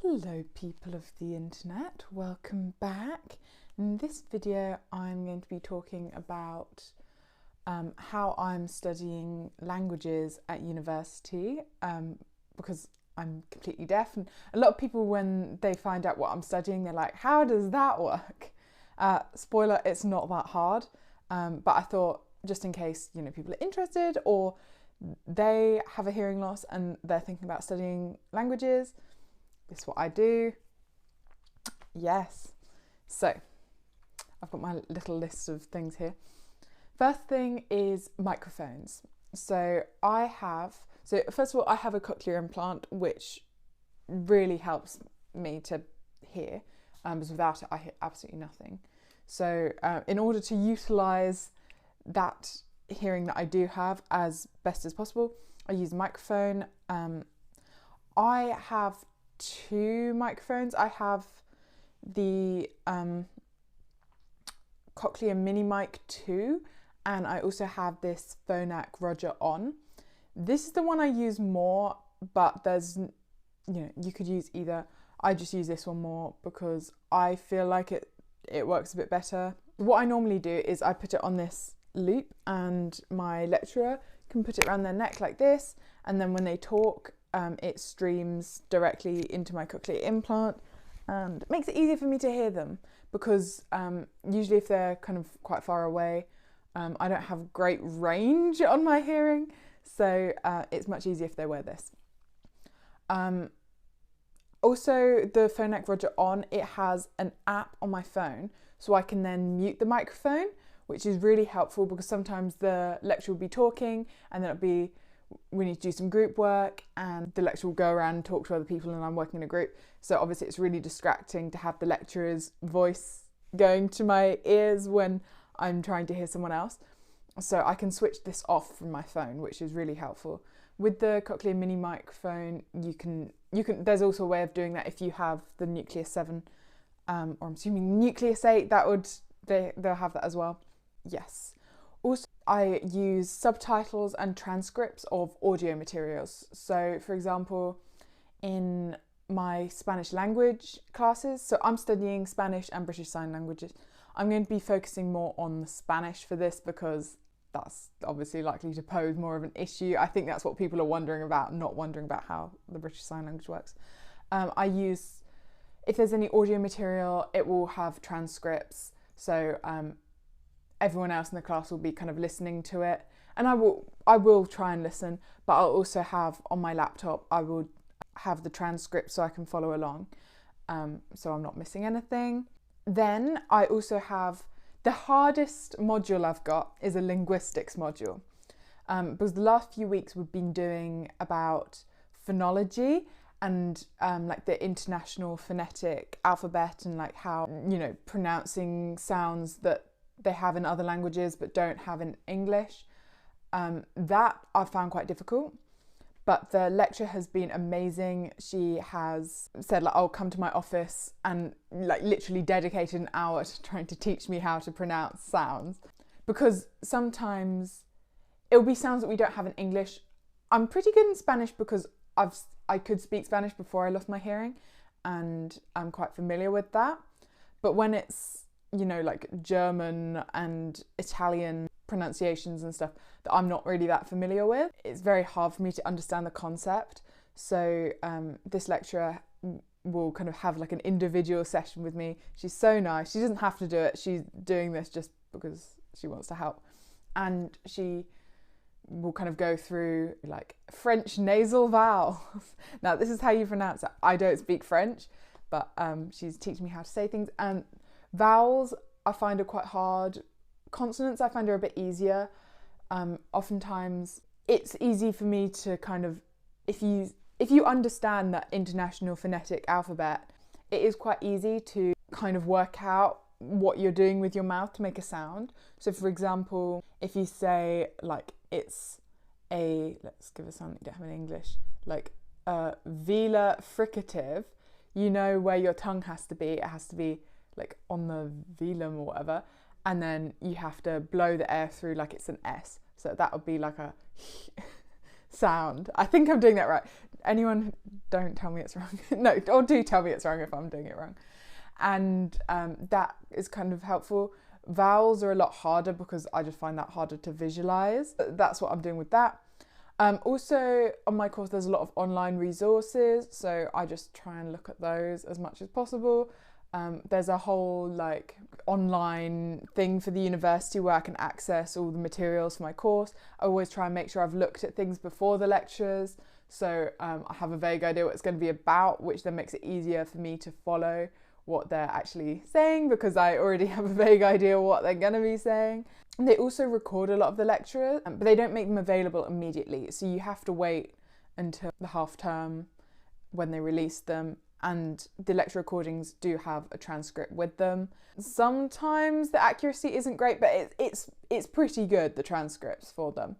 Hello people of the internet, welcome back. In this video I'm going to be talking about how I'm studying languages at university because I'm completely deaf, and a lot of people when they find out what I'm studying they're like, how does that work? Spoiler, it's not that hard, but I thought just in case people are interested or they have a hearing loss and they're thinking about studying languages, this is what I do. Yes. So I've got my little list of things here. First thing is microphones. So first of all, I have a cochlear implant, which really helps me to hear, because without it I hear absolutely nothing. So in order to utilise that hearing that I do have as best as possible, I use a microphone. I have two microphones. I have the Cochlear Mini Mic 2, and I also have this Phonak Roger On. This is the one I use more, but there's, you could use either. I just use this one more because I feel like it works a bit better. What I normally do is I put it on this loop and my lecturer can put it around their neck like this, and then when they talk it streams directly into my cochlear implant and it makes it easier for me to hear them, because usually if they're kind of quite far away, I don't have great range on my hearing, so it's much easier if they wear this. Also, the Phonak Roger On, it has an app on my phone, so I can then mute the microphone, which is really helpful because sometimes the lecturer will be talking and then we need to do some group work and the lecturer will go around and talk to other people and I'm working in a group. So obviously it's really distracting to have the lecturer's voice going to my ears when I'm trying to hear someone else. So I can switch this off from my phone, which is really helpful. With the Cochlear Mini microphone, you can. There's also a way of doing that if you have the Nucleus 7, or I'm assuming Nucleus 8. They'll have that as well. Yes. Also, I use subtitles and transcripts of audio materials. So, for example, in my Spanish language classes, so I'm studying Spanish and British Sign Languages. I'm going to be focusing more on the Spanish for this because that's obviously likely to pose more of an issue. I think that's what people are wondering about, not wondering about how the British Sign Language works. If there's any audio material, it will have transcripts. So everyone else in the class will be kind of listening to it, and I will try and listen, but I'll also have on my laptop, I will have the transcript so I can follow along, so I'm not missing anything. Then I also have the hardest module I've got is a linguistics module, because the last few weeks we've been doing about phonology and like the international phonetic alphabet and like how pronouncing sounds that they have in other languages but don't have in English. That I found quite difficult, but the lecturer has been amazing. She has said I'll come to my office and literally dedicated an hour to trying to teach me how to pronounce sounds, because sometimes it'll be sounds that we don't have in English. I'm pretty good in Spanish because I could speak Spanish before I lost my hearing and I'm quite familiar with that, but when it's like German and Italian pronunciations and stuff that I'm not really that familiar with, it's very hard for me to understand the concept. So this lecturer will kind of have like an individual session with me. She's so nice. She doesn't have to do it. She's doing this just because she wants to help. And she will kind of go through like French nasal vowels. Now this is how you pronounce it. I don't speak French, but she's teaching me how to say things. And vowels I find are quite hard. Consonants I find are a bit easier. Oftentimes it's easy for me to kind of, if you understand that international phonetic alphabet, it is quite easy to kind of work out what you're doing with your mouth to make a sound. So for example, if you say like let's give a sound that you don't have in English, like velar fricative, you know where your tongue has to be. It has to be like on the velum or whatever, and then you have to blow the air through like it's an S, so that would be like a sound. I think I'm doing that right. Anyone, don't tell me it's wrong. No, or do tell me it's wrong if I'm doing it wrong. And that is kind of helpful. Vowels are a lot harder because I just find that harder to visualize. That's what I'm doing with that. Also on my course there's a lot of online resources, so I just try and look at those as much as possible. There's a whole like online thing for the university where I can access all the materials for my course. I always try and make sure I've looked at things before the lectures, so I have a vague idea what it's going to be about, which then makes it easier for me to follow what they're actually saying because I already have a vague idea what they're going to be saying. And they also record a lot of the lectures, but they don't make them available immediately, so you have to wait until the half term when they release them. And the lecture recordings do have a transcript with them. Sometimes the accuracy isn't great, but it's pretty good, the transcripts for them.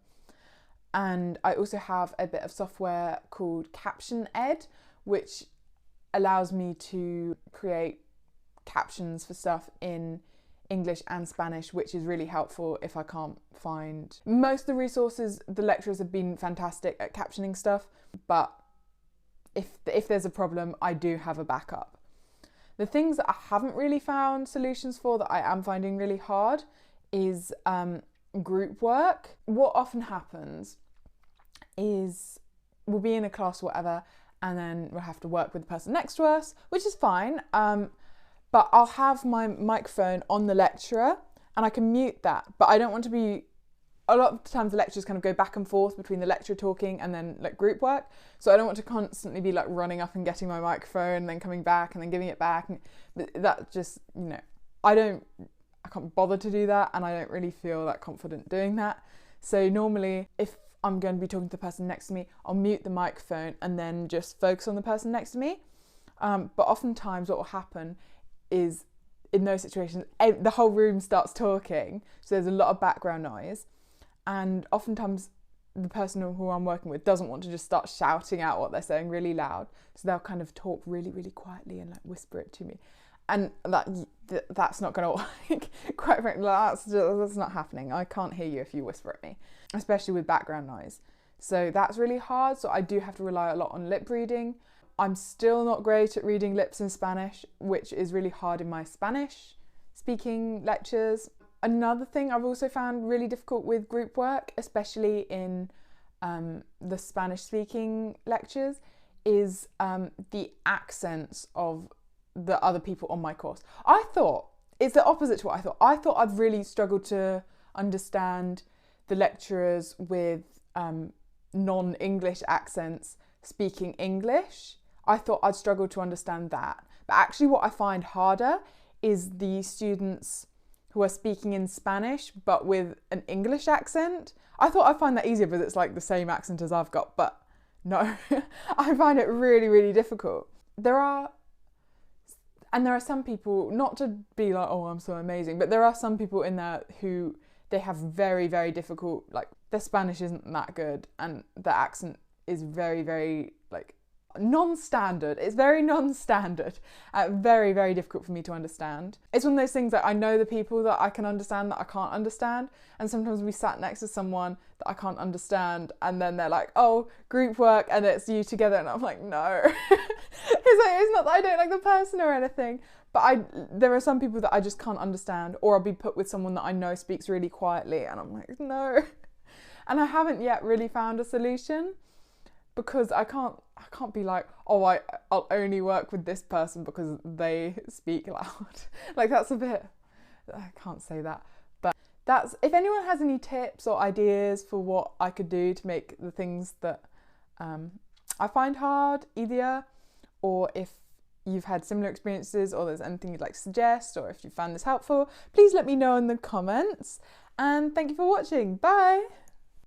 And I also have a bit of software called Caption Ed, which allows me to create captions for stuff in English and Spanish, which is really helpful if I can't find. Most of the resources, the lecturers have been fantastic at captioning stuff, but if there's a problem, I do have a backup. The things that I haven't really found solutions for that I am finding really hard is group work. What often happens is we'll be in a class or whatever, and then we'll have to work with the person next to us, which is fine. But I'll have my microphone on the lecturer and I can mute that, but I don't want to be, a lot of the times the lectures kind of go back and forth between the lecturer talking and then like group work. So I don't want to constantly be like running up and getting my microphone and then coming back and then giving it back. And that just, you know, I can't bother to do that, and I don't really feel that confident doing that. So normally if I'm going to be talking to the person next to me, I'll mute the microphone and then just focus on the person next to me. But oftentimes what will happen is in those situations, the whole room starts talking. So there's a lot of background noise. And oftentimes the person who I'm working with doesn't want to just start shouting out what they're saying really loud. So they'll kind of talk really, really quietly and like whisper it to me. And that's not going to work. Quite frankly, that's not happening. I can't hear you if you whisper at me, especially with background noise. So that's really hard. So I do have to rely a lot on lip reading. I'm still not great at reading lips in Spanish, which is really hard in my Spanish speaking lectures. Another thing I've also found really difficult with group work, especially in the Spanish speaking lectures, is the accents of the other people on my course. I thought it's the opposite to what I thought. I thought I'd really struggled to understand the lecturers with non-English accents speaking English. I thought I'd struggle to understand that. But actually what I find harder is the students who are speaking in Spanish but with an English accent. I thought I'd find that easier because it's like the same accent as I've got, but no. I find it really, really difficult. There are some people, not to be like, oh, I'm so amazing, but there are some people in there who they have very, very difficult, like their Spanish isn't that good and the accent is very, very like non-standard. It's very non-standard, very, very difficult for me to understand. It's one of those things that I know the people that I can understand that I can't understand, and sometimes we sat next to someone that I can't understand and then they're like, oh, group work, and it's you together, and I'm like, no. It's not that I don't like the person or anything, but there are some people that I just can't understand, or I'll be put with someone that I know speaks really quietly and I'm like, no. And I haven't yet really found a solution, because I can't be like, oh, I'll only work with this person because they speak loud. Like that's a bit, I can't say that. But if anyone has any tips or ideas for what I could do to make the things that I find hard easier, or if you've had similar experiences or there's anything you'd like to suggest, or if you found this helpful, please let me know in the comments. And thank you for watching. Bye!